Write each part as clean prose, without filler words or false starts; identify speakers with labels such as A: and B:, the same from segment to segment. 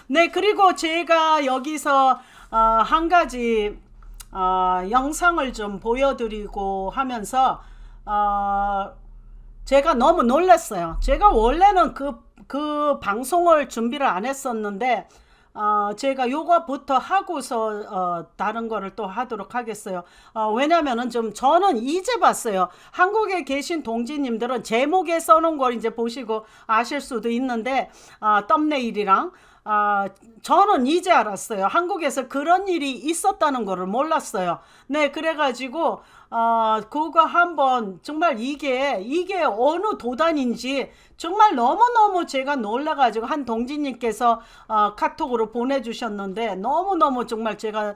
A: 네, 그리고 제가 여기서 한 가지 영상을 좀 보여드리고 하면서 제가 너무 놀랐어요. 제가 원래는 그 방송을 준비를 안 했었는데 제가 요거부터 하고서 다른 거를 또 하도록 하겠어요. 왜냐면은 좀 저는 이제 봤어요. 한국에 계신 동지님들은 제목에 써놓은 걸 이제 보시고 아실 수도 있는데 썸네일이랑 저는 이제 알았어요. 한국에서 그런 일이 있었다는 거를 몰랐어요. 네, 그래가지고 그거 한번 정말 이게 어느 도단인지 정말 너무너무 제가 놀라가지고 한 동지님께서 카톡으로 보내주셨는데 너무너무 정말 제가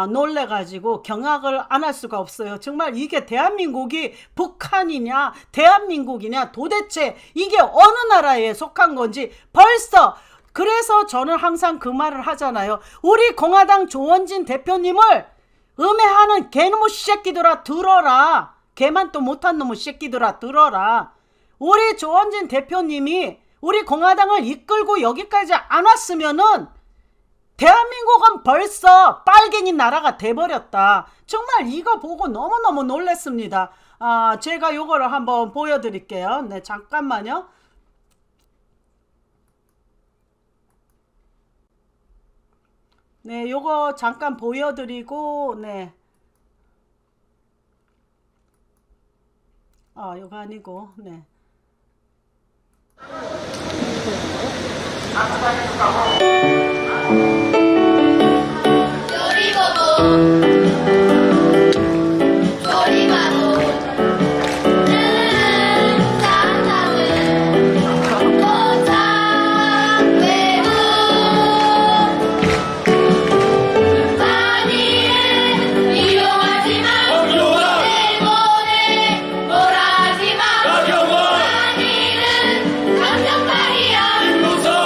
A: 놀래가지고 경악을 안 할 수가 없어요. 정말 이게 대한민국이 북한이냐 대한민국이냐 도대체 이게 어느 나라에 속한 건지 벌써 그래서 저는 항상 그 말을 하잖아요. 우리 공화당 조원진 대표님을 음해하는 개놈의 새끼들아 들어라. 개만 또 못한 놈의 새끼들아 들어라. 우리 조원진 대표님이 우리 공화당을 이끌고 여기까지 안 왔으면은 대한민국은 벌써 빨갱이 나라가 돼버렸다. 정말 이거 보고 너무너무 놀랐습니다. 제가 요거를 한번 보여드릴게요. 네, 잠깐만요. 네, 요거 잠깐 보여드리고, 네. 요거 아니고, 네.
B: 김무성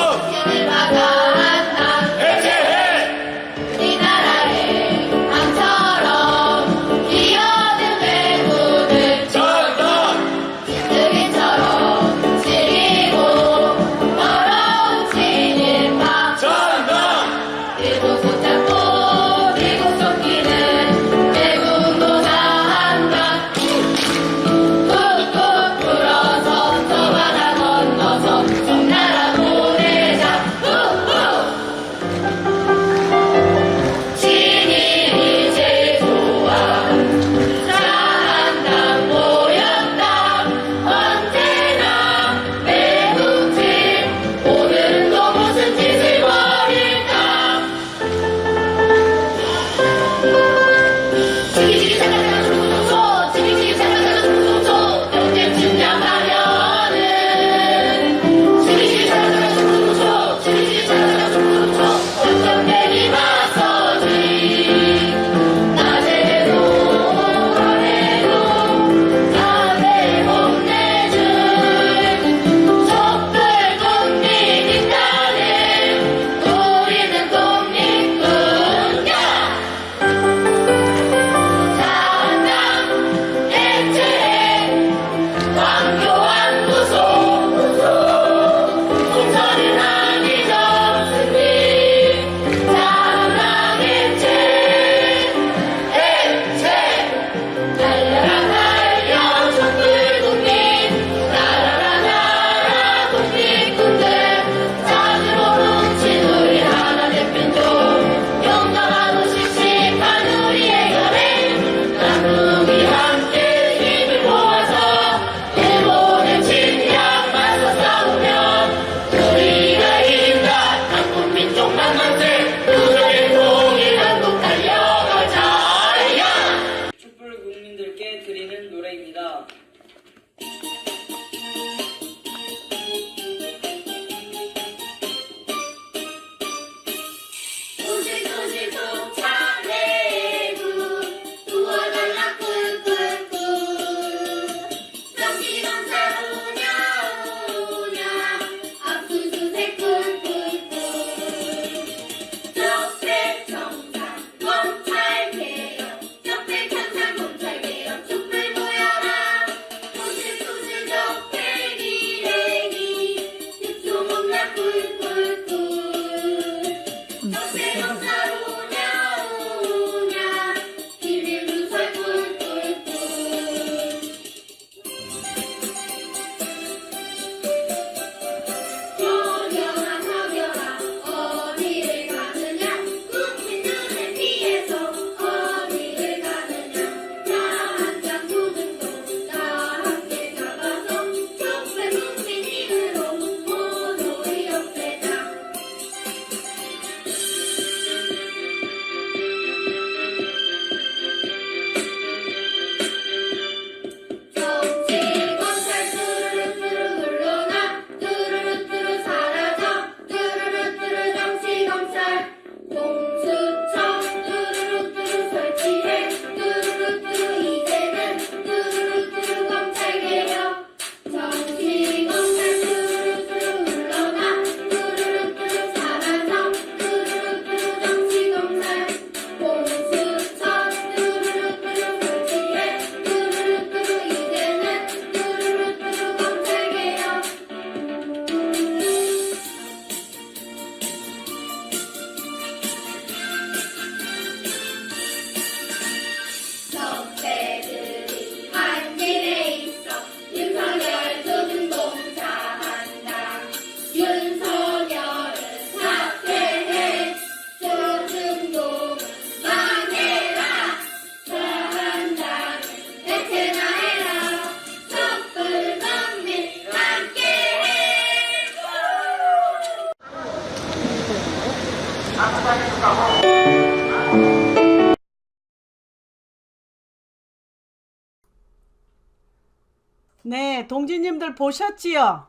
A: 네, 동지님들 보셨지요?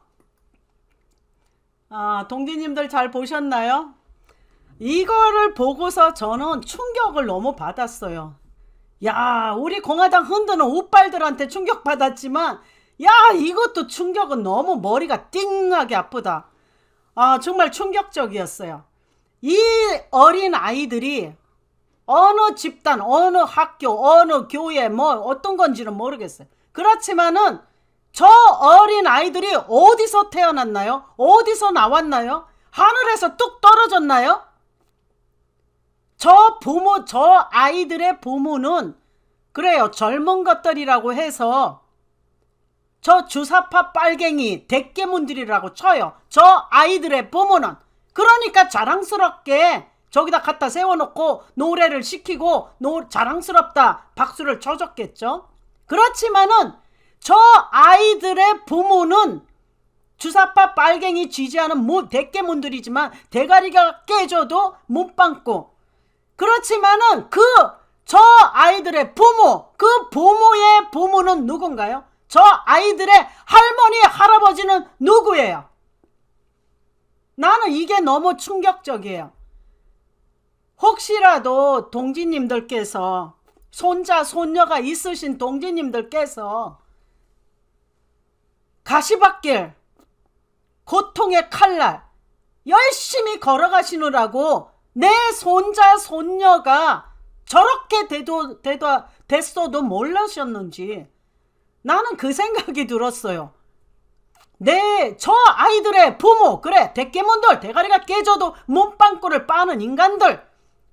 A: 동지님들 잘 보셨나요? 이거를 보고서 저는 충격을 너무 받았어요. 야, 우리 공화당 흔드는 우빨들한테 충격받았지만, 야, 이것도 충격은 너무 머리가 띵하게 아프다. 정말 충격적이었어요. 이 어린 아이들이 어느 집단, 어느 학교, 어느 교회, 뭐 어떤 건지는 모르겠어요. 그렇지만은 저 어린 아이들이 어디서 태어났나요? 어디서 나왔나요? 하늘에서 뚝 떨어졌나요? 저 아이들의 부모는 그래요. 젊은 것들이라고 해서 저 주사파 빨갱이 대깨문들이라고 쳐요. 저 아이들의 부모는. 그러니까 자랑스럽게 저기다 갖다 세워놓고 노래를 시키고 자랑스럽다 박수를 쳐줬겠죠. 그렇지만은 저 아이들의 부모는 주사파 빨갱이 지지하는 대깨문들이지만 대가리가 깨져도 못 빵꾸. 그렇지만은 저 아이들의 부모, 그 부모의 부모는 누군가요? 저 아이들의 할머니, 할아버지는 누구예요? 나는 이게 너무 충격적이에요. 혹시라도 동지님들께서 손자, 손녀가 있으신 동지님들께서 가시밭길, 고통의 칼날 열심히 걸어가시느라고 내 손자, 손녀가 저렇게 됐어도 몰라셨는지 나는 그 생각이 들었어요. 저 아이들의 부모, 그래, 대깨문들, 대가리가 깨져도 몸빵꾸를 빠는 인간들.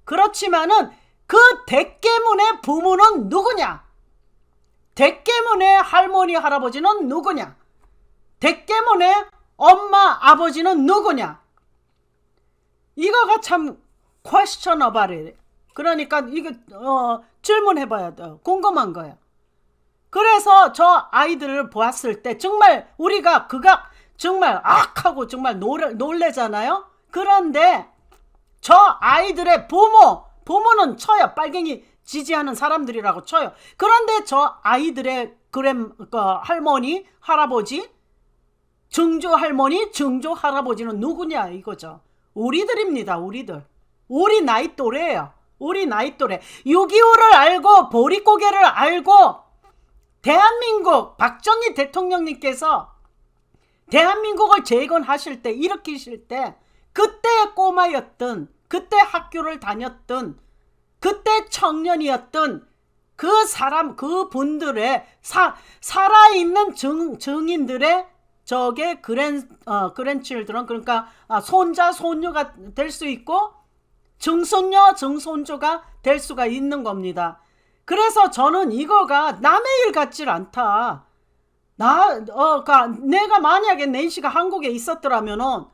A: 그렇지만은 그 대깨문의 부모는 누구냐? 대깨문의 할머니, 할아버지는 누구냐? 대깨문의 엄마, 아버지는 누구냐? 이거가 참 questionable. 그러니까 이거 질문해봐야 돼요. 궁금한 거예요. 그래서 저 아이들을 보았을 때 정말 우리가 그가 정말 악하고 정말 놀래잖아요. 그런데 저 아이들의 부모는 쳐요. 빨갱이 지지하는 사람들이라고 쳐요. 그런데 저 아이들의 할머니, 할아버지, 증조 할머니, 증조 할아버지는 누구냐 이거죠. 우리들입니다. 우리 나이 또래예요. 우리 나이 또래. 6.25를 알고 보릿고개를 알고 대한민국 박정희 대통령님께서 대한민국을 재건하실 때, 일으키실 때 그때 꼬마였던, 그때 학교를 다녔던, 그때 청년이었던 그 사람, 그 분들의 살아있는 증인들의 저게 그랜칠드런, 그러니까 손자, 손녀가 될 수 있고 증손녀, 증손주가 될 수가 있는 겁니다. 그래서 저는 이거가 남의 일 같질 않다. 내가 만약에 낸시가 한국에 있었더라면은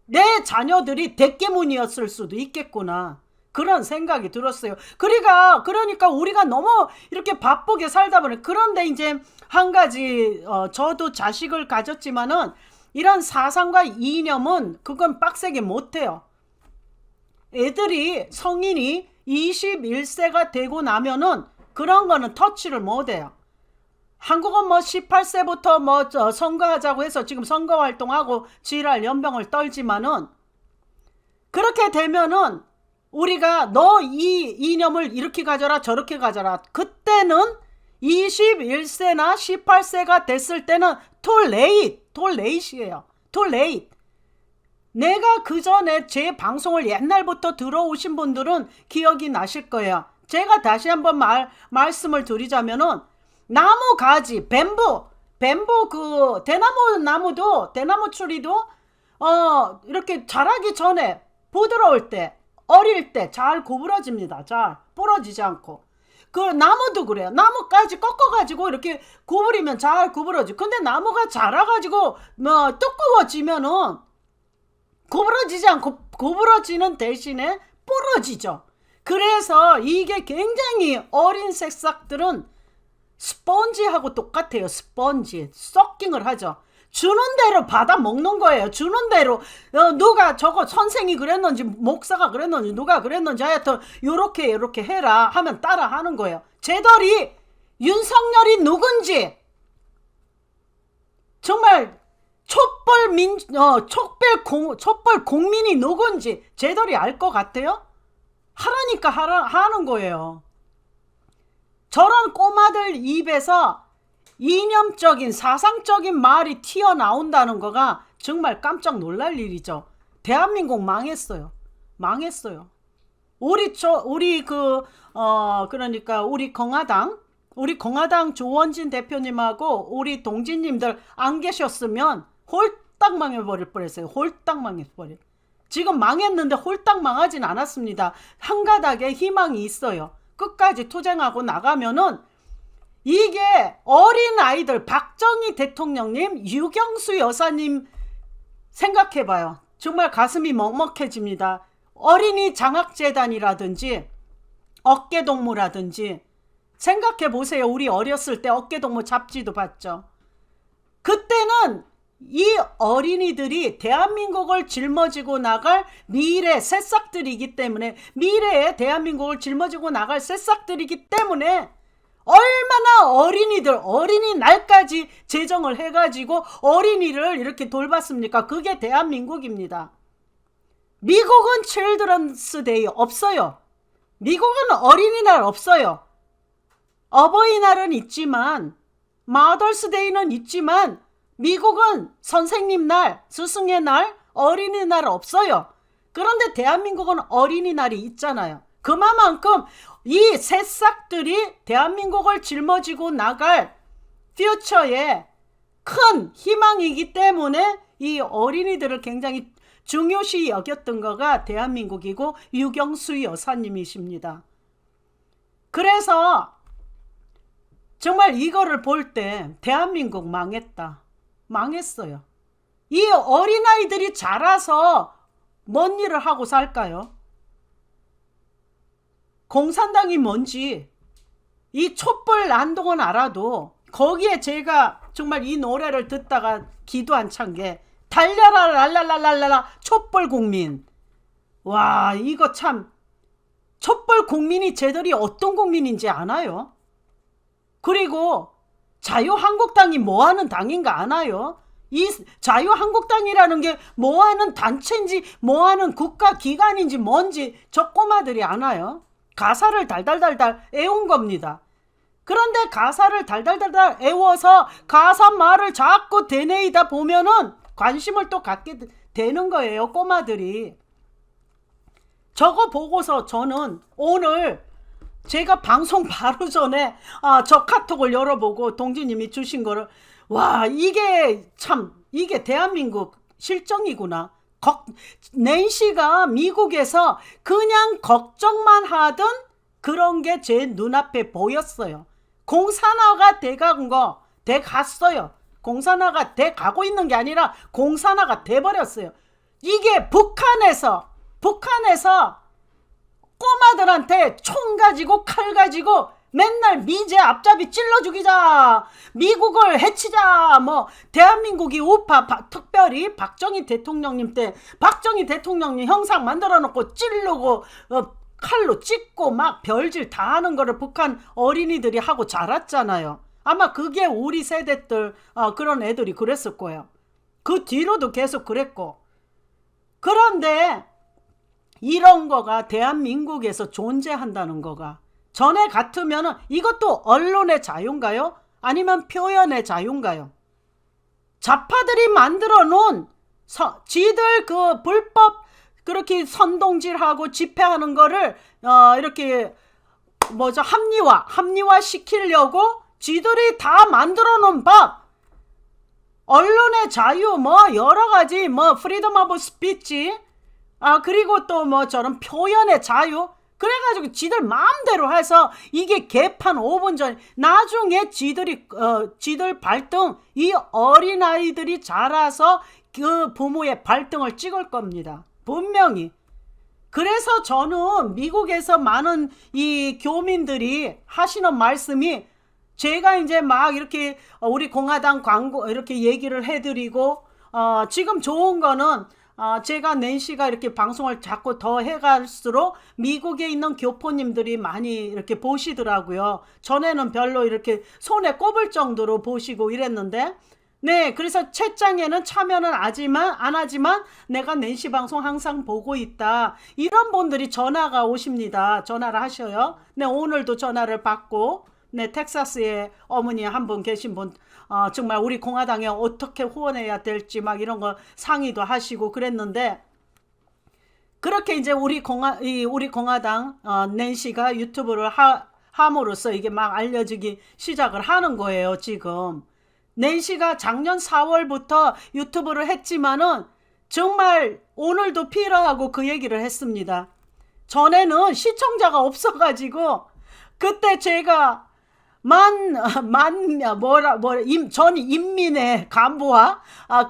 A: 내 자녀들이 대깨문이었을 수도 있겠구나. 그런 생각이 들었어요. 그러니까 우리가 너무 이렇게 바쁘게 살다 보니, 그런데 이제 한 가지, 저도 자식을 가졌지만은 이런 사상과 이념은 그건 빡세게 못해요. 애들이 성인이 21세가 되고 나면은 그런 거는 터치를 못해요. 한국은 뭐 18세부터 뭐 선거하자고 해서 지금 선거 활동하고 지랄 연병을 떨지만은, 그렇게 되면은 우리가 너 이 이념을 이렇게 가져라 저렇게 가져라, 그때는 21세나 18세가 됐을 때는 too late이에요. too late. 내가 그 전에 제 방송을 옛날부터 들어오신 분들은 기억이 나실 거예요. 제가 다시 한번 말씀을 드리자면은, 나무 가지, 뱀부 그 대나무 추리도 이렇게 자라기 전에 부드러울 때, 어릴 때 잘 구부러집니다. 잘 부러지지 않고. 그 나무도 그래요. 나무까지 꺾어가지고 이렇게 구부리면 잘 구부러지. 근데 나무가 자라가지고 뭐 두꺼워지면은 구부러지지 않고, 구부러지는 대신에 부러지죠. 그래서 이게 굉장히 어린 새싹들은 스펀지하고 똑같아요. 스펀지, 서킹을 하죠. 주는 대로 받아 먹는 거예요. 주는 대로 누가 저거 선생이 그랬는지 목사가 그랬는지 누가 그랬는지 하여튼 요렇게 해라 하면 따라 하는 거예요. 쟤들이 윤석열이 누군지 정말 촛불 국민이 누군지 쟤들이 알 것 같아요? 하라니까 하는 거예요. 저런 꼬마들 입에서 이념적인 사상적인 말이 튀어나온다는 거가 정말 깜짝 놀랄 일이죠. 대한민국 망했어요. 망했어요. 그러니까 우리 공화당 조원진 대표님하고 우리 동지님들 안 계셨으면 홀딱 망해버릴 뻔했어요. 홀딱 망해버릴. 지금 망했는데 홀딱 망하진 않았습니다. 한 가닥에 희망이 있어요. 끝까지 투쟁하고 나가면은 이게 어린아이들 박정희 대통령님, 유경수 여사님 생각해봐요. 정말 가슴이 먹먹해집니다. 어린이 장학재단이라든지 어깨동무라든지 생각해보세요. 우리 어렸을 때 어깨동무 잡지도 봤죠. 그때는 이 어린이들이 대한민국을 жил머지고 나갈 미래 새싹들이기 때문에 미래에 대한민국을 짊어지고 나갈 새싹들이기 때문에 얼마나 어린이날까지 제정을 해가지고 어린이를 이렇게 돌봤습니까? 그게 대한민국입니다. 미국은 칠드런스 데이 없어요. 미국은 어린이날 없어요. 어버이날은 있지만 마더스 데이는 있지만 미국은 선생님 날, 스승의 날, 어린이날 없어요. 그런데 대한민국은 어린이날이 있잖아요. 그만큼 이 새싹들이 대한민국을 짊어지고 나갈 퓨처에 큰 희망이기 때문에 이 어린이들을 굉장히 중요시 여겼던 거가 대한민국이고 유경수 여사님이십니다. 그래서 정말 이거를 볼 때 대한민국 망했다. 망했어요. 이 어린아이들이 자라서 뭔 일을 하고 살까요? 공산당이 뭔지 이 촛불 난동은 알아도 거기에 제가 정말 이 노래를 듣다가 기도 안 찬 게 달려라 랄랄랄랄라 촛불 국민. 와, 이거 참 촛불 국민이 쟤들이 어떤 국민인지 아나요? 그리고 자유한국당이 뭐하는 당인가 아나요? 이 자유한국당이라는 게 뭐하는 단체인지 뭐하는 국가기관인지 뭔지 저 꼬마들이 아나요? 가사를 달달달달 애운 겁니다. 그런데 가사를 달달달달 애워서 가사 말을 자꾸 되뇌이다 보면은 관심을 또 갖게 되는 거예요. 꼬마들이. 저거 보고서 저는 오늘 제가 방송 바로 전에 저 카톡을 열어보고 동지님이 주신 거를 와, 이게 대한민국 실정이구나. 낸시가 미국에서 그냥 걱정만 하던 그런 게 제 눈앞에 보였어요. 공산화가 돼갔어요. 공산화가 돼가고 있는 게 아니라 공산화가 돼버렸어요. 이게 북한에서 꼬마들한테 총 가지고 칼 가지고 맨날 미제 앞잡이 찔러 죽이자, 미국을 해치자, 뭐 대한민국이 우파 특별히 박정희 대통령님 때 박정희 대통령님 형상 만들어 놓고 찌르고 칼로 찢고 막 별짓 다 하는 거를 북한 어린이들이 하고 자랐잖아요. 아마 그게 우리 세대들 그런 애들이 그랬을 거예요. 그 뒤로도 계속 그랬고. 그런데 이런 거가 대한민국에서 존재한다는 거가 전에 같으면은 이것도 언론의 자유인가요? 아니면 표현의 자유인가요? 좌파들이 만들어 놓은 지들 그 불법 그렇게 선동질하고 집회하는 거를 이렇게 합리화 시키려고 지들이 다 만들어 놓은 법, 언론의 자유 여러 가지 프리덤 오브 스피치 그리고 또 저런 표현의 자유, 그래가지고 지들 마음대로 해서 이게 개판 5분 전 나중에 지들 발등 이 어린아이들이 자라서 그 부모의 발등을 찍을 겁니다. 분명히. 그래서 저는 미국에서 많은 이 교민들이 하시는 말씀이 제가 이제 막 이렇게 우리 공화당 광고 이렇게 얘기를 해드리고 지금 좋은 거는 제가 낸시가 이렇게 방송을 자꾸 더 해갈수록 미국에 있는 교포님들이 많이 이렇게 보시더라고요. 전에는 별로 이렇게 손에 꼽을 정도로 보시고 이랬는데 네, 그래서 채장에는 참여는 안 하지만 내가 낸시 방송 항상 보고 있다. 이런 분들이 전화가 오십니다. 전화를 하셔요. 네, 오늘도 전화를 받고 네, 텍사스에 어머니 한 분 계신 분 정말 우리 공화당에 어떻게 후원해야 될지 막 이런 거 상의도 하시고 그랬는데 그렇게 이제 우리 공화당 낸시가 유튜브를 함으로써 이게 막 알려지기 시작을 하는 거예요, 지금. 낸시가 작년 4월부터 유튜브를 했지만은 정말 오늘도 필요하고 그 얘기를 했습니다. 전에는 시청자가 없어가지고 그때 제가 전 인민의 간부와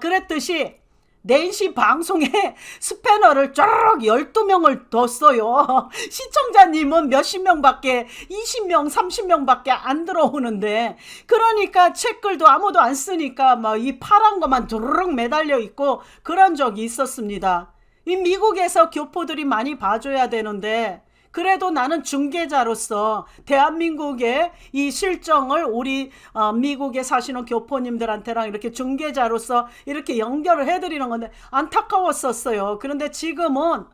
A: 그랬듯이 낸시 방송에 스패너를 쭉 12명을 뒀어요. 시청자님은 몇십 명밖에 20명 30명밖에 안 들어오는데 그러니까 책글도 아무도 안 쓰니까 막 이 파란 것만 두루룩 매달려 있고 그런 적이 있었습니다. 이 미국에서 교포들이 많이 봐줘야 되는데 그래도 나는 중개자로서 대한민국의 이 실정을 우리 미국에 사시는 교포님들한테랑 이렇게 중개자로서 이렇게 연결을 해드리는 건데 안타까웠었어요. 그런데 지금은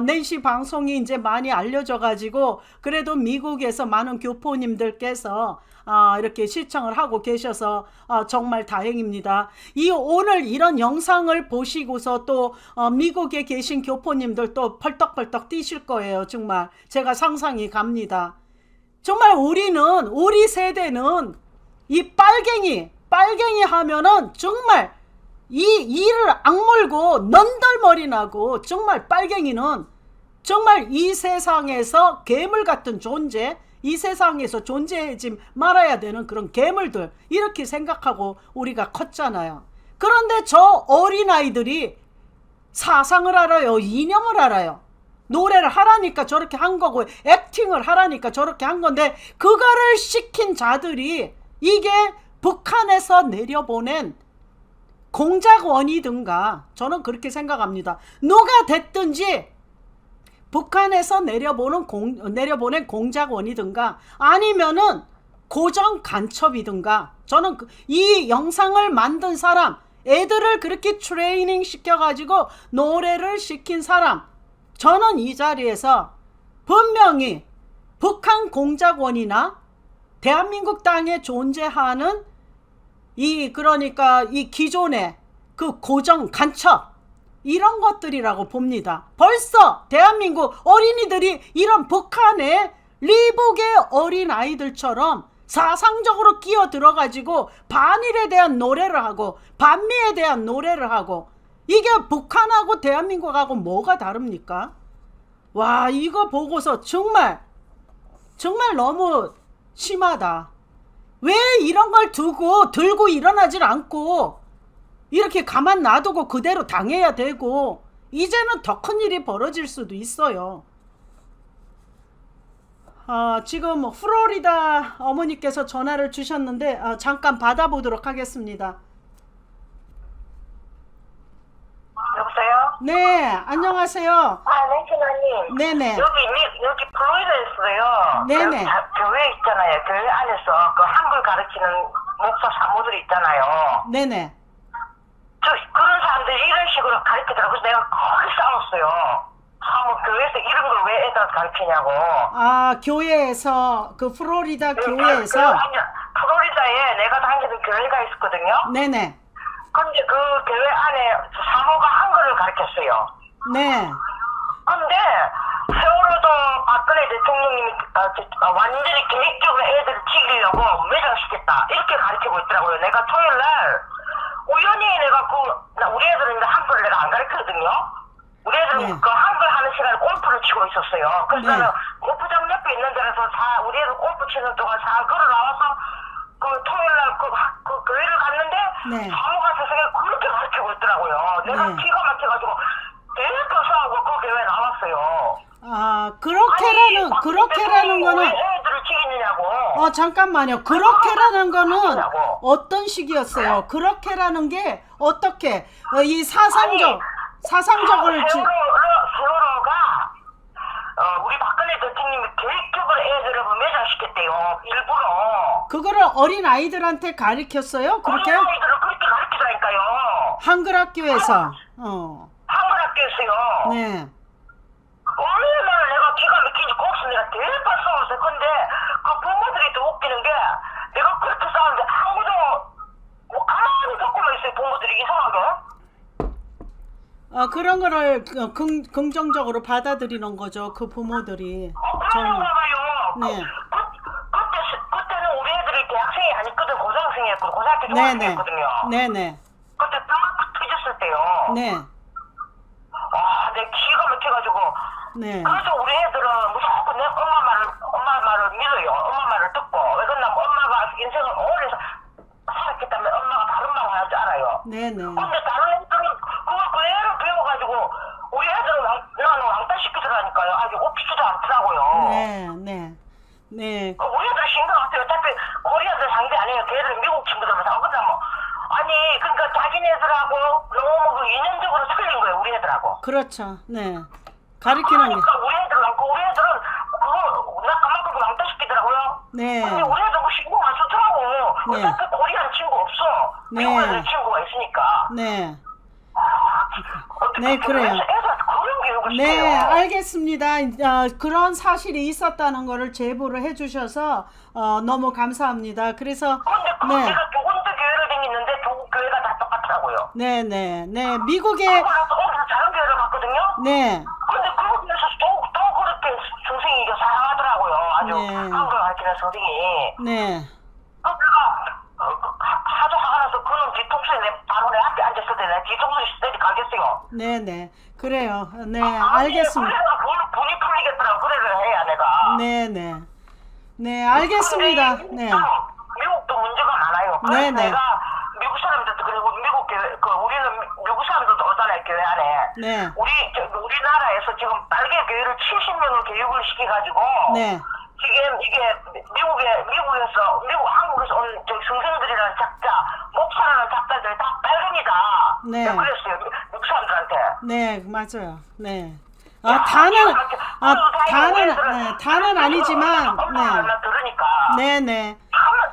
A: 낸시 방송이 이제 많이 알려져 가지고 그래도 미국에서 많은 교포님들께서 이렇게 시청을 하고 계셔서 정말 다행입니다. 오늘 이런 영상을 보시고서 또 미국에 계신 교포님들 또 펄떡펄떡 뛰실 거예요. 정말 제가 상상이 갑니다. 정말 우리 세대는 이 빨갱이 하면은 정말 이를 악물고 넌덜머리 나고 정말 빨갱이는 정말 이 세상에서 괴물 같은 존재, 이 세상에서 존재하지 말아야 되는 그런 괴물들 이렇게 생각하고 우리가 컸잖아요. 그런데 저 어린아이들이 사상을 알아요. 이념을 알아요. 노래를 하라니까 저렇게 한 거고 액팅을 하라니까 저렇게 한 건데 그거를 시킨 자들이 이게 북한에서 내려보낸 공작원이든가 저는 그렇게 생각합니다. 누가 됐든지 북한에서 내려보낸 공작원이든가 아니면은 고정 간첩이든가 저는 이 영상을 만든 사람 애들을 그렇게 트레이닝 시켜가지고 노래를 시킨 사람 저는 이 자리에서 분명히 북한 공작원이나 대한민국 땅에 존재하는 그러니까 이 기존의 그 고정 간첩 이런 것들이라고 봅니다. 벌써 대한민국 어린이들이 이런 북한의 리북의 어린아이들처럼 사상적으로 끼어들어가지고 반일에 대한 노래를 하고 반미에 대한 노래를 하고 이게 북한하고 대한민국하고 뭐가 다릅니까? 와 이거 보고서 정말 너무 심하다. 왜 이런 걸 들고 일어나질 않고 이렇게 가만 놔두고 그대로 당해야 되고 이제는 더 큰 일이 벌어질 수도 있어요. 지금 플로리다 어머니께서 전화를 주셨는데 잠깐 받아보도록 하겠습니다.
B: 여보세요?
A: 네, 안녕하세요.
B: 네, 신하님.
A: 네네.
B: 여기 플로리다에서요.
A: 네네.
B: 교회 있잖아요. 교회 안에서 그 한글 가르치는 목사 사모들이 있잖아요.
A: 네네.
B: 그런 사람들이 이런 식으로 가르치더라고. 그래서 내가 크게 싸웠어요. 교회에서 이런 걸 왜 애들한테 가르치냐고.
A: 교회에서, 그 플로리다 교회에서?
B: 플로리다에 내가 다니는 교회가 있었거든요.
A: 네네.
B: 근데 그 교회 안에 사모가 한글을 가르쳤어요.
A: 네.
B: 근데 세월호도 박근혜 대통령님이 완전히 계획적으로 애들을 죽이려고 매장시켰다 이렇게 가르치고 있더라고요. 내가 토요일날 우연히 내가 우리 애들은 한글을 내가 안 가르치거든요. 우리 애들은
A: 네.
B: 그 한글 하는 시간에 골프를 치고 있었어요. 그래서
A: 네.
B: 나는 골프장 옆에 있는 데라서 우리 애들 골프 치는 동안 걸어 나와서 그 토요일날 그 교회를 갔는데
A: 네.
B: 사모가 세상에 그렇게 가르치고 있더라고요. 내가
A: 네.
B: 기가 막혀가지고 계속 교수하고 그 교회에 나왔어요.
A: 그렇게라는
B: 왜
A: 거는,
B: 애들을 죽이느냐고.
A: 잠깐만요. 그렇게라는 거는
B: 하냐고.
A: 어떤 식이었어요? 그렇게라는 게 어떻게 이 사상적을
B: 세월호가 우리 박근혜 대통령이 계획적으로 애들을 매장시켰대요. 일부러.
A: 그거를 어린 아이들한테 가르쳤어요? 그렇게?
B: 어린 아이들을 그렇게 가르치라니까요.
A: 한글 학교에서.
B: 한글 학교에서요.
A: 네.
B: 얼마나 내가 기가 막히지 거기서 내가 대판 싸웠어요. 근데 그 부모들이 더 웃기는 게 내가 그렇게 싸우는데 아무도 뭐 가만히 듣고만 있어요. 부모들이 이상하게.
A: 그런 거를 긍정적으로 받아들이는 거죠. 그 부모들이.
B: 그런가 봐요.
A: 네.
B: 그때는 우리 애들이 대학생이 아니거든. 고등학생이었거든. 고등학교
A: 네네.
B: 중학생이었거든요.
A: 네네.
B: 그때 딱 터졌을 때요.
A: 네.
B: 내 기가 막혀가지고.
A: 네.
B: 그래서 우리 애들은 무조건 내 엄마 말을 믿어요. 엄마 말을 듣고. 왜 그러냐면 엄마가 인생을 오래 살았기 때문에 엄마가 다른 말을 하지 않아요.
A: 네네.
B: 근데 다른 애들은 그 애를 배워가지고 우리 애들은 나는 왕따시키더라니까요. 아직 웃기지도 않더라고요.
A: 네.
B: 우리 애들 심각하세요. 어차피 코리아들 상대 아니에요. 걔들은 미국 친구들만 다 그러면 아니 그러니까 자기네들하고 너무 인연적으로 틀린 거예요. 우리 애들하고.
A: 그렇죠. 네. 가르치는 게.
B: 그러니까 우리 애들은 그거 나 그만큼 왕따시키더라고요.
A: 네.
B: 근데 우리 애들 그 신경 안 쓰더라고.
A: 네.
B: 어차피 코리아는 친구 없어.
A: 네.
B: 미국 애들 친구가 있으니까.
A: 네.
B: 어떻게
A: 네, 그래요.
B: 애들 그런 교육을
A: 네,
B: 시켜요.
A: 알겠습니다. 그런 사실이 있었다는 거를 제보를 해주셔서 너무 감사합니다. 그래서
B: 근데
A: 네,
B: 제가 두 군데 교회를 다녔는데 두 교회가 다 똑같더라고요.
A: 네, 미국에
B: 그러고 나서 거기서 다른 교회를 갔거든요.
A: 네,
B: 근데 거기에서 또 그렇게 선생님이 사랑하더라고요. 아주
A: 네.
B: 한글 가르치는 선생님이.
A: 네,
B: 내가 하도 화가 나서 그놈 뒤통수에 바로 내 앞에 앉았을 때 내 뒤통수에 때리 갈겠어요.
A: 네, 그래요. 네, 알겠습니다.
B: 그래서 분이 풀리겠더라고. 그래를 해야 내가.
A: 네, 알겠습니다.
B: 근데
A: 네,
B: 미국도 문제가 많아요. 그래서
A: 네.
B: 내가 미국 사람들도 그리고 미국 교회 우리는 미국 사람들도 오잖아요. 교회 안에.
A: 네,
B: 우리나라에서 지금 빨개 교회를 70명을 교육을 시켜가지고
A: 네,
B: 지금 이게 한국에서 온 선생들이라는 작자, 목사라는 작자들 다 빨갱이다.
A: 네.
B: 내가 그랬어요. 미국 사람들한테.
A: 네, 맞아요. 네. 다는 아니지만,
B: 엄마가 들으니까.
A: 네.
B: 참는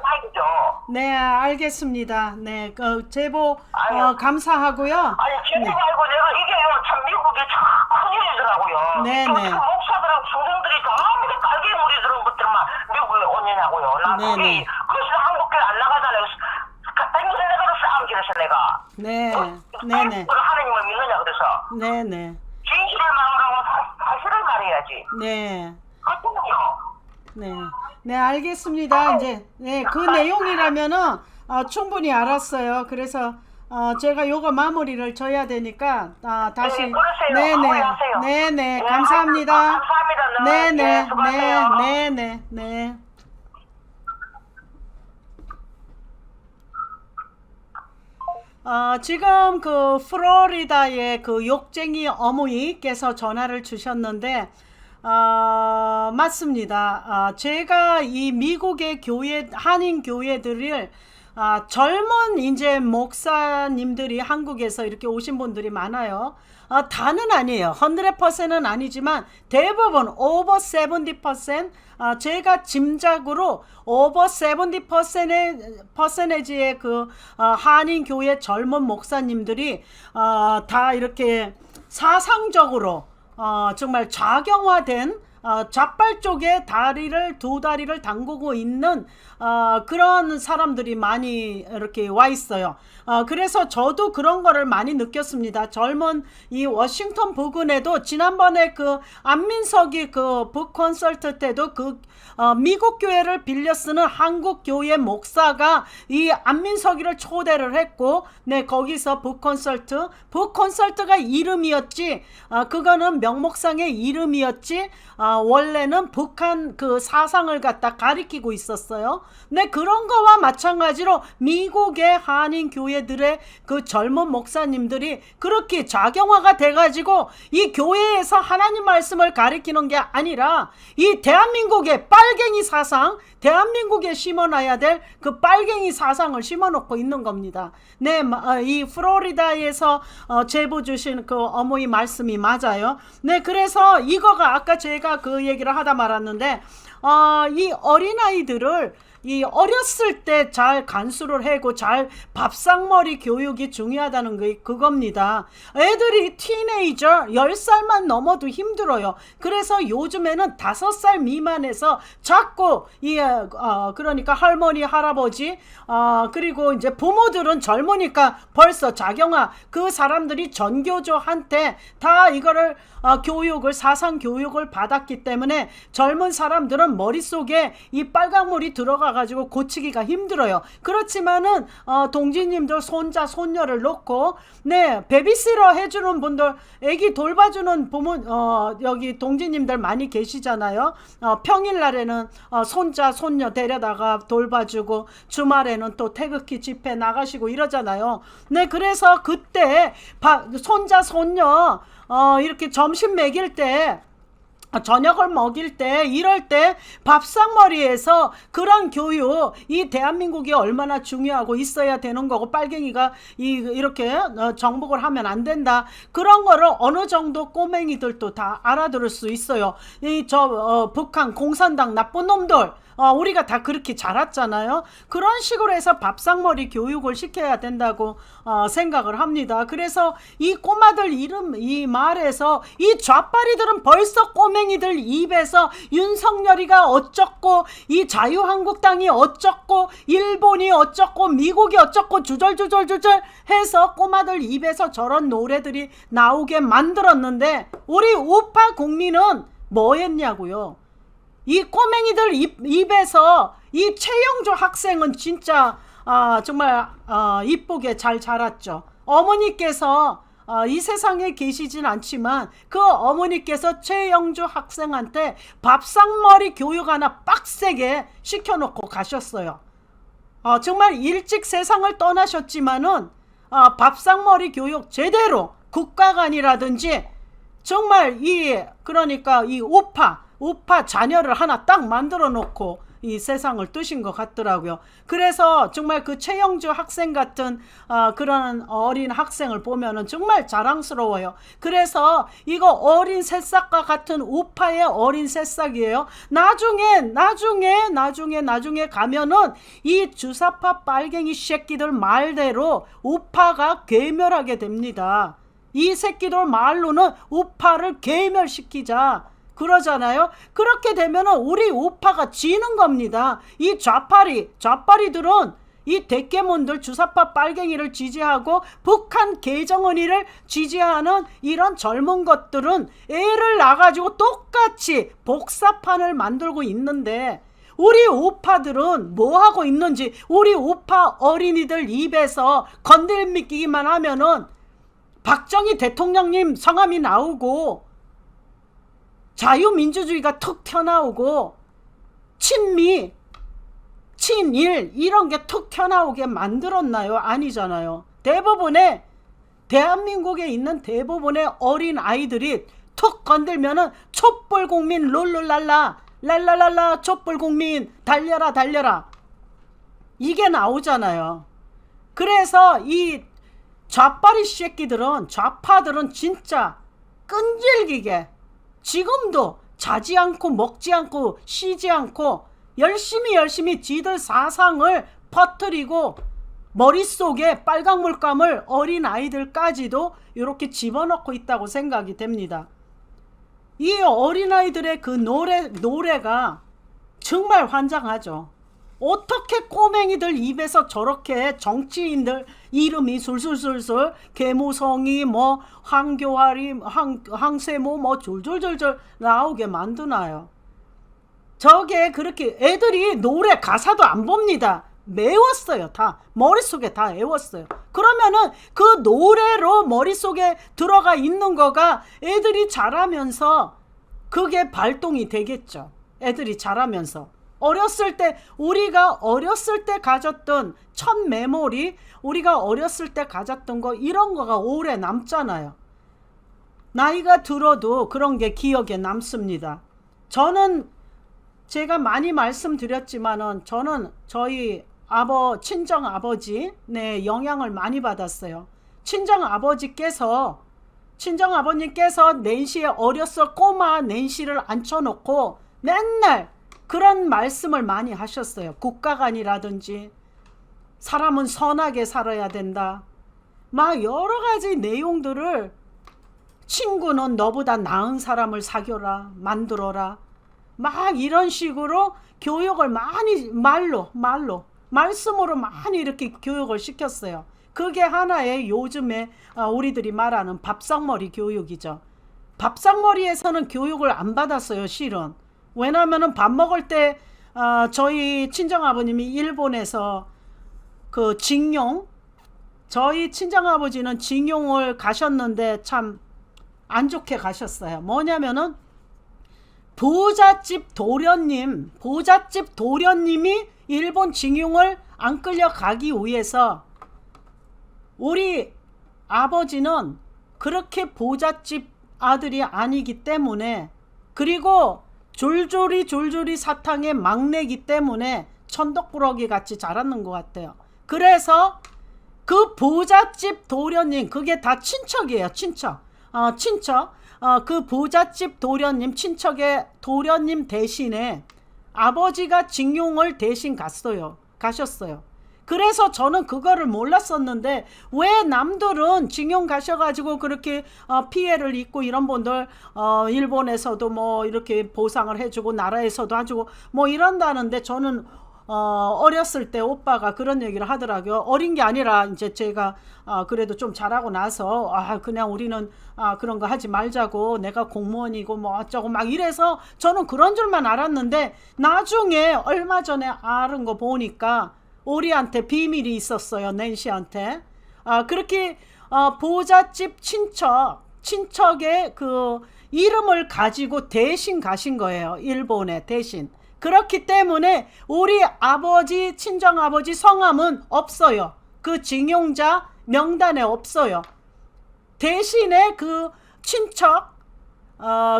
B: 사이죠.
A: 네, 알겠습니다. 네, 제보
B: 아유.
A: 감사하고요.
B: 아니 제가
A: 네.
B: 알고 내가 이게요 참 미국이 참 큰일이더라고요.
A: 네.
B: 목사들하고 선생들이 다 아무리 빨개 물이 들은 것들만 미국에 오냐고요. 나
A: 네.
B: 그래서 한국에 안 나가잖아요. 땡기는 데로 싸움 길어서 내가.
A: 네.
B: 하나님을 믿느냐 그래서.
A: 네.
B: 진실을 말하고 사실을 말해야지.
A: 네.
B: 그렇군요.
A: 네, 알겠습니다. 이제 그 내용이라면은 충분히 알았어요. 그래서 제가 요거 마무리를 져야 되니까 다시
B: 네, 그러세요. 마무리하세요.
A: 네, 감사합니다.
B: 감사합니다.
A: 네.
B: 수고하세요.
A: 지금 그 플로리다의 그 욕쟁이 어머니께서 전화를 주셨는데 맞습니다. 제가 이 미국의 교회 한인 교회들을 젊은 이제 목사님들이 한국에서 이렇게 오신 분들이 많아요. 다는 아니에요. 100%는 아니지만 대부분 over 70% 제가 짐작으로 over 70%의 그 한인 교회 젊은 목사님들이 다 이렇게 사상적으로 정말 좌경화된 좌빨 쪽에 두 다리를 담그고 있는 그런 사람들이 많이 이렇게 와 있어요. 그래서 저도 그런 거를 많이 느꼈습니다. 젊은 이 워싱턴 부근에도 지난번에 그 안민석이 그 북 콘서트 때도 그 미국 교회를 빌려 쓰는 한국 교회 목사가 이 안민석이를 초대를 했고, 네, 거기서 북 콘서트가 이름이었지, 그거는 명목상의 이름이었지, 원래는 북한 그 사상을 갖다 가리키고 있었어요. 네, 그런 거와 마찬가지로 미국의 한인 교회들의 그 젊은 목사님들이 그렇게 작용화가 돼가지고 이 교회에서 하나님 말씀을 가리키는 게 아니라 이 대한민국의 빨갱이 사상, 대한민국에 심어놔야 될 그 빨갱이 사상을 심어놓고 있는 겁니다. 네, 이 플로리다에서 제보 주신 그 어머니 말씀이 맞아요. 네, 그래서 이거가 아까 제가 그 얘기를 하다 말았는데 이 어린아이들을 이 어렸을 때 잘 간수를 하고 잘 밥상머리 교육이 중요하다는 게 그겁니다. 애들이 티네이저 10살만 넘어도 힘들어요. 그래서 요즘에는 5살 미만에서 자꾸 그러니까 할머니 할아버지 그리고 이제 부모들은 젊으니까 벌써 작용화 그 사람들이 전교조한테 다 이거를 교육을 사상 교육을 받았기 때문에 젊은 사람들은 머릿속에 이 빨강물이 들어가 가지고 고치기가 힘들어요. 그렇지만은 동지님들 손자 손녀를 놓고 네 베비시러 해주는 분들 애기 돌봐주는 부모 여기 동지님들 많이 계시잖아요. 평일날에는 손자 손녀 데려다가 돌봐주고 주말에는 또 태극기 집회 나가시고 이러잖아요. 네, 그래서 그때 손자 손녀 이렇게 점심 먹일 때 저녁을 먹일 때 이럴 때 밥상머리에서 그런 교육 이 대한민국이 얼마나 중요하고 있어야 되는 거고 빨갱이가 이렇게 정복을 하면 안 된다 그런 거를 어느 정도 꼬맹이들도 다 알아들을 수 있어요. 북한 공산당 나쁜 놈들 우리가 다 그렇게 자랐잖아요. 그런 식으로 해서 밥상머리 교육을 시켜야 된다고 생각을 합니다. 그래서 이 꼬마들 이 말에서 이 좌파리들은 벌써 꼬맹이들 입에서 윤석열이가 어쩌고 이 자유한국당이 어쩌고 일본이 어쩌고 미국이 어쩌고 주절주절 해서 꼬마들 입에서 저런 노래들이 나오게 만들었는데 우리 우파 국민은 뭐 했냐고요. 이 꼬맹이들 입에서 이 최영조 학생은 진짜 정말 이쁘게 잘 자랐죠. 어머니께서 이 세상에 계시진 않지만 그 어머니께서 최영조 학생한테 밥상머리 교육 하나 빡세게 시켜놓고 가셨어요. 정말 일찍 세상을 떠나셨지만은 밥상머리 교육 제대로 국가관이라든지 정말 그러니까 이 우파 자녀를 하나 딱 만들어 놓고 이 세상을 뜨신 것 같더라고요. 그래서 정말 그 최영주 학생 같은 그런 어린 학생을 보면은 정말 자랑스러워요. 그래서 이거 어린 새싹과 같은 우파의 어린 새싹이에요. 나중에 가면은 이 주사파 빨갱이 새끼들 말대로 우파가 괴멸하게 됩니다. 이 새끼들 말로는 우파를 괴멸시키자 그러잖아요. 그렇게 되면은 우리 우파가 지는 겁니다. 이 좌파리들은 이 대깨문들 주사파 빨갱이를 지지하고 북한 개정언니를 지지하는 이런 젊은 것들은 애를 낳아가지고 똑같이 복사판을 만들고 있는데 우리 우파들은 뭐하고 있는지 우리 우파 어린이들 입에서 건들미기만 하면은 박정희 대통령님 성함이 나오고 자유민주주의가 툭 튀어나오고 친미, 친일 이런 게 툭 튀어나오게 만들었나요? 아니잖아요. 대한민국에 있는 대부분의 어린 아이들이 툭 건들면은 촛불국민 룰루랄라 랄랄랄라 촛불국민 달려라 이게 나오잖아요. 그래서 이 좌파리 새끼들은 좌파들은 진짜 끈질기게 지금도 자지 않고 먹지 않고 쉬지 않고 열심히 지들 사상을 퍼뜨리고 머릿속에 빨강 물감을 어린 아이들까지도 이렇게 집어넣고 있다고 생각이 됩니다. 이 어린아이들의 그 노래가 정말 환장하죠. 어떻게 꼬맹이들 입에서 저렇게 정치인들 이름이 술술술술 계무성이 뭐 황교안이 황세모 뭐 줄줄줄줄 나오게 만드나요? 저게 그렇게 애들이 노래 가사도 안 봅니다. 외웠어요. 다 머릿속에 다 외웠어요. 그러면은 그 노래로 머릿속에 들어가 있는 거가 애들이 자라면서 그게 발동이 되겠죠. 애들이 자라면서. 어렸을 때, 우리가 어렸을 때 가졌던 첫 메모리, 우리가 어렸을 때 가졌던 거, 이런 거가 오래 남잖아요. 나이가 들어도 그런 게 기억에 남습니다. 저는 제가 많이 말씀드렸지만은 저는 저희 친정 아버지 네 영향을 많이 받았어요. 친정 아버님께서 낸시에 어려서 꼬마 낸시를 앉혀놓고 맨날 그런 말씀을 많이 하셨어요. 국가관이라든지 사람은 선하게 살아야 된다. 막 여러 가지 내용들을, 친구는 너보다 나은 사람을 사귀어라, 만들어라, 막 이런 식으로 교육을 많이 말씀으로 많이 이렇게 교육을 시켰어요. 그게 하나의 요즘에 우리들이 말하는 밥상머리 교육이죠. 밥상머리에서는 교육을 안 받았어요, 실은. 왜냐면은 밥 먹을 때 저희 친정아버님이 일본에서 그 징용, 저희 친정아버지는 징용을 가셨는데 참 안 좋게 가셨어요. 뭐냐면은 부잣집 도련님이 일본 징용을 안 끌려가기 위해서 우리 아버지는 그렇게 부잣집 아들이 아니기 때문에, 그리고 졸졸이 사탕의 막내기 때문에 천덕꾸러기 같이 자랐는 것 같아요. 그래서 그 부잣집 도련님, 그게 다 친척이에요. 친척. 그 부잣집 도련님, 친척의 도련님 대신에 아버지가 징용을 대신 가셨어요. 그래서 저는 그거를 몰랐었는데, 왜 남들은 징용 가셔가지고 그렇게 피해를 입고 이런 분들 일본에서도 뭐 이렇게 보상을 해주고 나라에서도 해주고 뭐 이런다는데, 저는 어렸을 때 오빠가 그런 얘기를 하더라고요. 어린 게 아니라 이제 제가 그래도 좀 자라고 나서 그냥 우리는 그런 거 하지 말자고, 내가 공무원이고 뭐 어쩌고 막 이래서 저는 그런 줄만 알았는데, 나중에 얼마 전에 아는 거 보니까 우리한테 비밀이 있었어요. 낸시한테. 그렇게 부잣집 친척의 그 이름을 가지고 대신 가신 거예요. 일본에 대신. 그렇기 때문에 우리 아버지, 친정아버지 성함은 없어요. 그 징용자 명단에 없어요. 대신에 그 친척,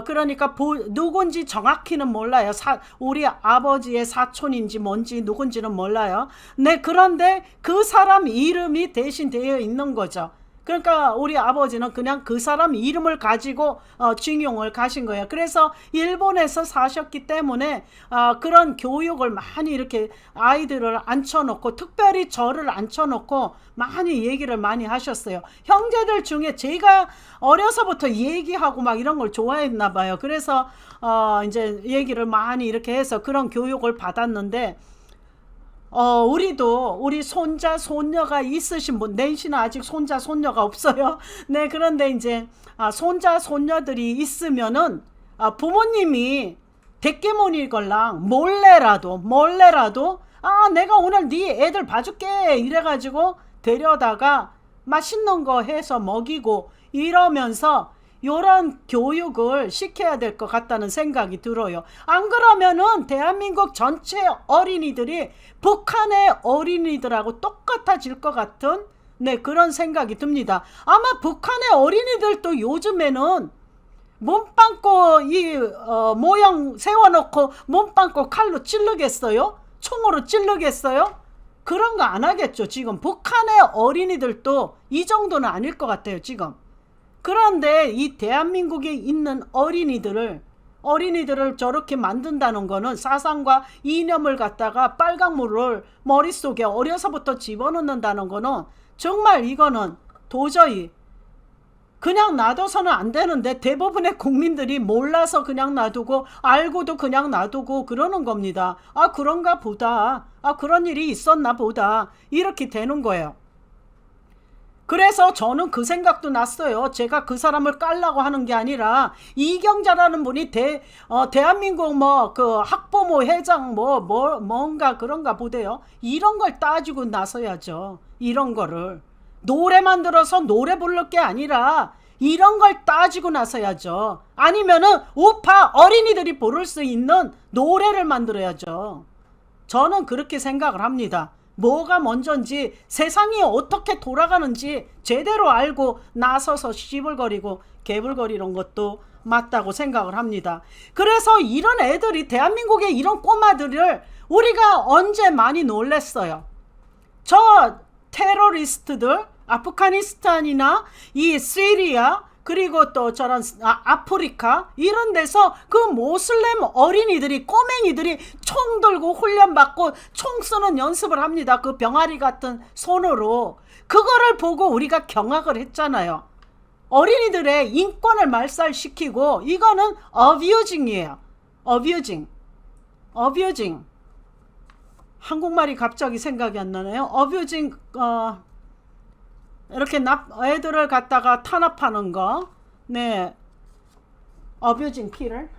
A: 그러니까 누군지 정확히는 몰라요. 우리 아버지의 사촌인지 뭔지 누군지는 몰라요. 네, 그런데 그 사람 이름이 대신 되어 있는 거죠. 그러니까 우리 아버지는 그냥 그 사람 이름을 가지고 징용을 가신 거예요. 그래서 일본에서 사셨기 때문에 그런 교육을 많이 이렇게 아이들을 앉혀놓고, 특별히 저를 앉혀놓고 많이 얘기를 많이 하셨어요. 형제들 중에 제가 어려서부터 얘기하고 막 이런 걸 좋아했나 봐요. 그래서 이제 얘기를 많이 이렇게 해서 그런 교육을 받았는데, 우리 손자, 손녀가 있으신 분, 낸시는 아직 손자, 손녀가 없어요. 네, 그런데 이제, 손자, 손녀들이 있으면은, 부모님이 대깨문이걸랑 몰래라도, 내가 오늘 네 애들 봐줄게. 이래가지고 데려다가 맛있는 거 해서 먹이고 이러면서 요런 교육을 시켜야 될 것 같다는 생각이 들어요. 안 그러면은 대한민국 전체 어린이들이 북한의 어린이들하고 똑같아질 것 같은 그런 생각이 듭니다. 아마 북한의 어린이들도 요즘에는 몸빵고 모형 세워놓고 몸빵고 칼로 찌르겠어요? 총으로 찌르겠어요? 그런 거 안 하겠죠. 지금 북한의 어린이들도 이 정도는 아닐 것 같아요, 지금. 그런데 이 대한민국에 있는 어린이들을 저렇게 만든다는 거는, 사상과 이념을 갖다가 빨강물을 머릿속에 어려서부터 집어넣는다는 거는, 정말 이거는 도저히 그냥 놔둬서는 안 되는데, 대부분의 국민들이 몰라서 그냥 놔두고 알고도 그냥 놔두고 그러는 겁니다. 그런가 보다, 그런 일이 있었나 보다, 이렇게 되는 거예요. 그래서 저는 그 생각도 났어요. 제가 그 사람을 깔라고 하는 게 아니라, 이경자라는 분이 대한민국 그 학부모 회장 뭔가 그런가 보대요. 이런 걸 따지고 나서야죠. 이런 거를 노래 만들어서 노래 부를 게 아니라 이런 걸 따지고 나서야죠. 아니면은 우파 어린이들이 부를 수 있는 노래를 만들어야죠. 저는 그렇게 생각을 합니다. 뭐가 먼저인지, 세상이 어떻게 돌아가는지 제대로 알고 나서서 씨불거리고 개불거리는 것도 맞다고 생각을 합니다. 그래서 이런 애들이, 대한민국의 이런 꼬마들을 우리가 언제 많이 놀랬어요. 저 테러리스트들, 아프가니스탄이나 이 시리아, 그리고 또 저런 아프리카 이런 데서 그 모슬렘 어린이들이, 꼬맹이들이 총 들고 훈련받고 총 쏘는 연습을 합니다. 그 병아리 같은 손으로. 그거를 보고 우리가 경악을 했잖아요. 어린이들의 인권을 말살시키고, 이거는 어뷰징이에요. 어뷰징. 한국말이 갑자기 생각이 안 나네요. 어뷰징, 이렇게 애들을 갖다가 탄압하는 거. 네. 어뷰징 피를?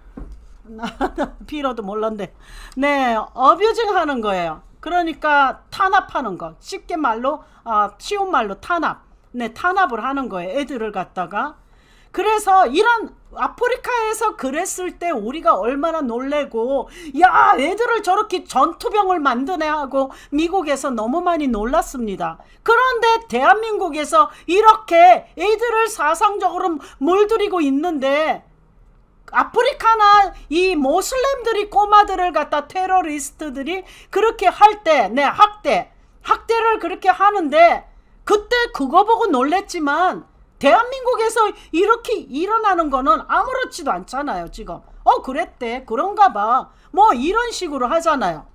A: 피로도 몰랐는데. 네. 어뷰징 하는 거예요. 그러니까 탄압하는 거. 쉽게 말로, 쉬운 말로 탄압. 네. 탄압을 하는 거예요. 애들을 갖다가. 그래서 이런 아프리카에서 그랬을 때 우리가 얼마나 놀래고, 야, 애들을 저렇게 전투병을 만드네 하고 미국에서 너무 많이 놀랐습니다. 그런데 대한민국에서 이렇게 애들을 사상적으로 물들이고 있는데, 아프리카나 이 모슬렘들이 꼬마들을 갖다 테러리스트들이 그렇게 할 때, 네, 학대를 그렇게 하는데, 그때 그거 보고 놀랬지만 대한민국에서 이렇게 일어나는 거는 아무렇지도 않잖아요. 지금 그랬대, 그런가 봐, 뭐 이런 식으로 하잖아요.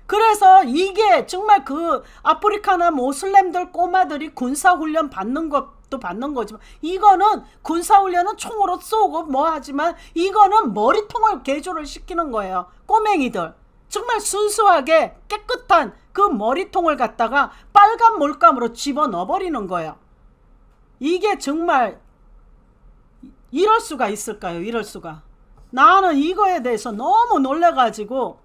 A: 그래서 이게 정말 그 아프리카나 모슬렘들 꼬마들이 군사훈련 받는 것도 받는 거지만, 이거는 군사훈련은 총으로 쏘고 뭐 하지만, 이거는 머리통을 개조를 시키는 거예요. 꼬맹이들 정말 순수하게 깨끗한 그 머리통을 갖다가 빨간 몰감으로 집어넣어버리는 거예요. 이게 정말 이럴 수가 있을까요? 이럴 수가. 나는 이거에 대해서 너무 놀래가지고,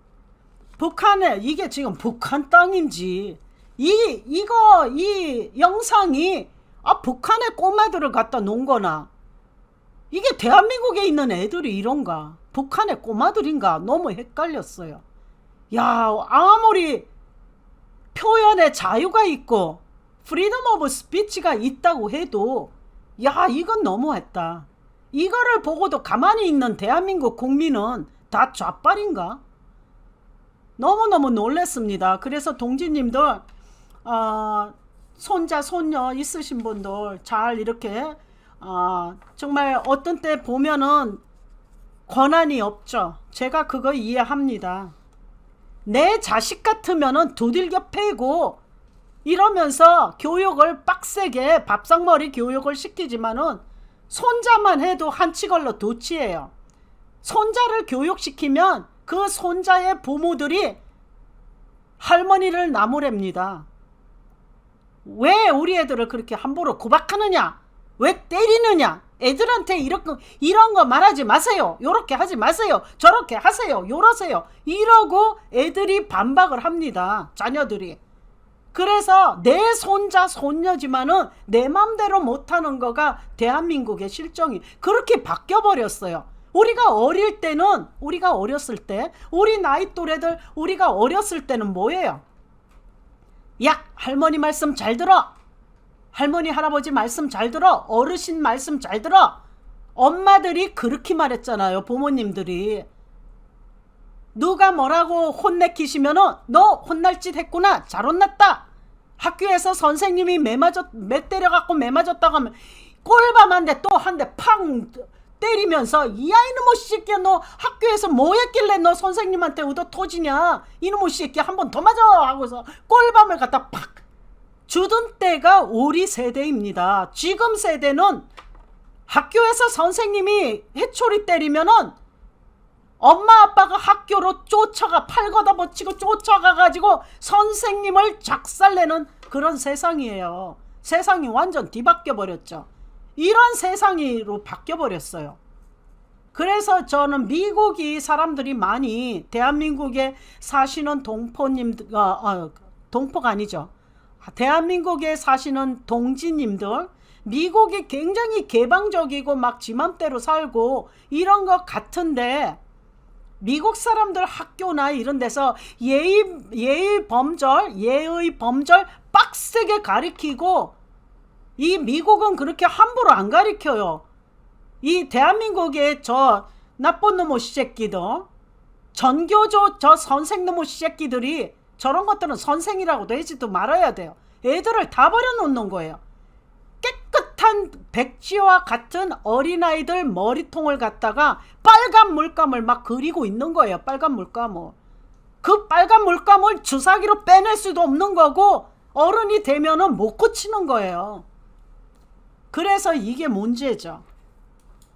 A: 북한에, 이게 지금 북한 땅인지, 이 영상이 북한의 꼬마들을 갖다 놓은 거나, 이게 대한민국에 있는 애들이 이런가, 북한의 꼬마들인가, 너무 헷갈렸어요. 야, 아무리 표현의 자유가 있고 프리덤 오브 스피치가 있다고 해도, 야, 이건 너무했다. 이거를 보고도 가만히 있는 대한민국 국민은 다 좌빨인가? 너무너무 놀랐습니다. 그래서 동지님들, 손자 손녀 있으신 분들 잘 이렇게, 정말 어떤 때 보면은 권한이 없죠. 제가 그거 이해합니다. 내 자식 같으면은 두들겨 패고 이러면서 교육을 빡세게 밥상머리 교육을 시키지만은, 손자만 해도 한치 걸러 두치예요. 손자를 교육시키면 그 손자의 부모들이 할머니를 나무랍니다. 왜 우리 애들을 그렇게 함부로 구박하느냐, 왜 때리느냐, 애들한테 이런 거 말하지 마세요, 요렇게 하지 마세요, 저렇게 하세요, 요러세요, 이러고 애들이 반박을 합니다. 자녀들이. 그래서 내 손자 손녀지만은 내 맘대로 못하는 거가 대한민국의 실정이 그렇게 바뀌어버렸어요. 우리가 어렸을 때, 우리 나이 또래들, 우리가 어렸을 때는 뭐예요? 야, 할머니 말씀 잘 들어, 할머니 할아버지 말씀 잘 들어, 어르신 말씀 잘 들어. 엄마들이 그렇게 말했잖아요. 부모님들이. 누가 뭐라고 혼내키시면은, 너 혼날 짓 했구나, 잘 혼났다. 학교에서 선생님이 매 때려갖고 매 맞았다고 하면 꼴밤한데 또 한 대 팡 때리면서, 이야 이놈의 새끼야, 너 학교에서 뭐 했길래 너 선생님한테 얻어 터지냐, 이놈의 새끼야, 한 번 더 맞아 하고서 꼴밤을 갖다 팍 주던 때가 우리 세대입니다. 지금 세대는 학교에서 선생님이 회초리 때리면은 엄마 아빠가 학교로 팔 걷어붙이고 쫓아가가지고 선생님을 작살내는 그런 세상이에요. 세상이 완전 뒤바뀌어 버렸죠. 이런 세상으로 바뀌어 버렸어요. 그래서 저는 미국이 사람들이 많이, 대한민국에 사시는 동포님들, 동포가 아니죠, 대한민국에 사시는 동지님들, 미국이 굉장히 개방적이고 막 지맘대로 살고 이런 것 같은데 미국 사람들 학교나 이런 데서 예의 범절 빡세게 가리키고 이 미국은 그렇게 함부로 안 가리켜요. 이 대한민국의 저 나쁜 놈의 새끼들 전교조 저 선생 놈의 새끼들이 저런 것들은 선생이라고도 하지도 말아야 돼요. 애들을 다 버려놓는 거예요. 깨끗한 백지와 같은 어린아이들 머리통을 갖다가 빨간 물감을 막 그리고 있는 거예요. 빨간 물감을. 그 빨간 물감을 주사기로 빼낼 수도 없는 거고 어른이 되면은 못 고치는 거예요. 그래서 이게 문제죠.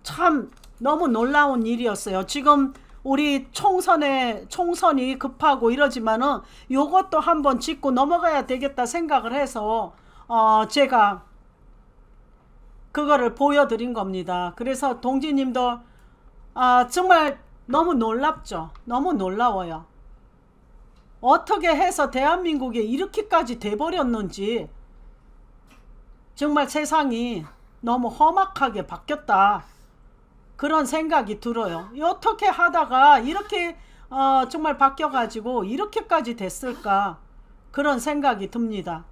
A: 참 너무 놀라운 일이었어요. 지금 우리 총선이 급하고 이러지만은 요것도 한번 짚고 넘어가야 되겠다 생각을 해서 제가 그거를 보여드린 겁니다. 그래서 동지님도 정말 너무 놀랍죠. 너무 놀라워요. 어떻게 해서 대한민국에 이렇게까지 돼버렸는지 정말 세상이 너무 험악하게 바뀌었다. 그런 생각이 들어요. 어떻게 하다가 이렇게 정말 바뀌어가지고 이렇게까지 됐을까 그런 생각이 듭니다.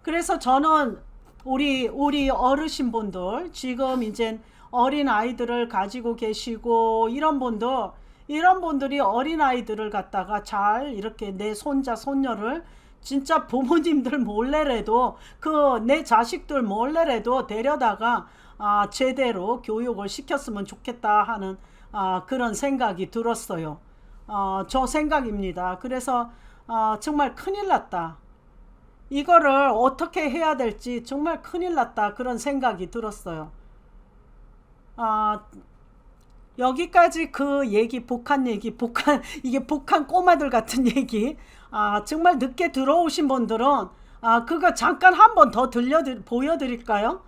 A: 그래서 저는 우리 어르신분들 지금 이제 어린 아이들을 가지고 계시고 이런 분들이 어린 아이들을 갖다가 잘 이렇게 내 손자 손녀를 진짜 부모님들 몰래라도 내 자식들 몰래라도 데려다가 제대로 교육을 시켰으면 좋겠다 하는 그런 생각이 들었어요. 저 생각입니다. 그래서 정말 큰일 났다. 이거를 어떻게 해야 될지 정말 큰일 났다. 그런 생각이 들었어요. 여기까지 그 얘기, 이게 북한 꼬마들 같은 얘기. 정말 늦게 들어오신 분들은 그거 잠깐 한번 더 보여드릴까요?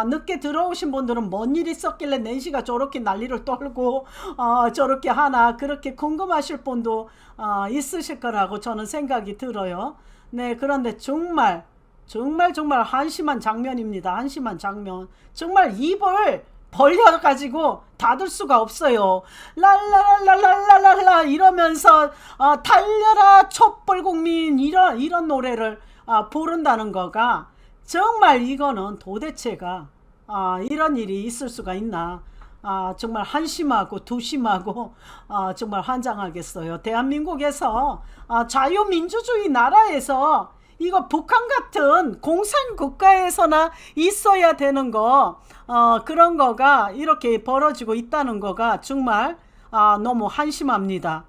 A: 늦게 들어오신 분들은 뭔 일이 있었길래 낸시가 저렇게 난리를 떨고 저렇게 하나 그렇게 궁금하실 분도 있으실 거라고 저는 생각이 들어요. 네, 그런데 정말 한심한 장면입니다. 한심한 장면. 정말 입을 벌려가지고 닫을 수가 없어요. 랄랄랄랄랄랄라 이러면서 달려라 촛불국민 이런 노래를 부른다는 거가 정말 이거는 도대체가 이런 일이 있을 수가 있나. 정말 한심하고 두심하고 정말 환장하겠어요. 대한민국에서 자유민주주의 나라에서 이거 북한 같은 공산국가에서나 있어야 되는 거 그런 거가 이렇게 벌어지고 있다는 거가 정말 너무 한심합니다.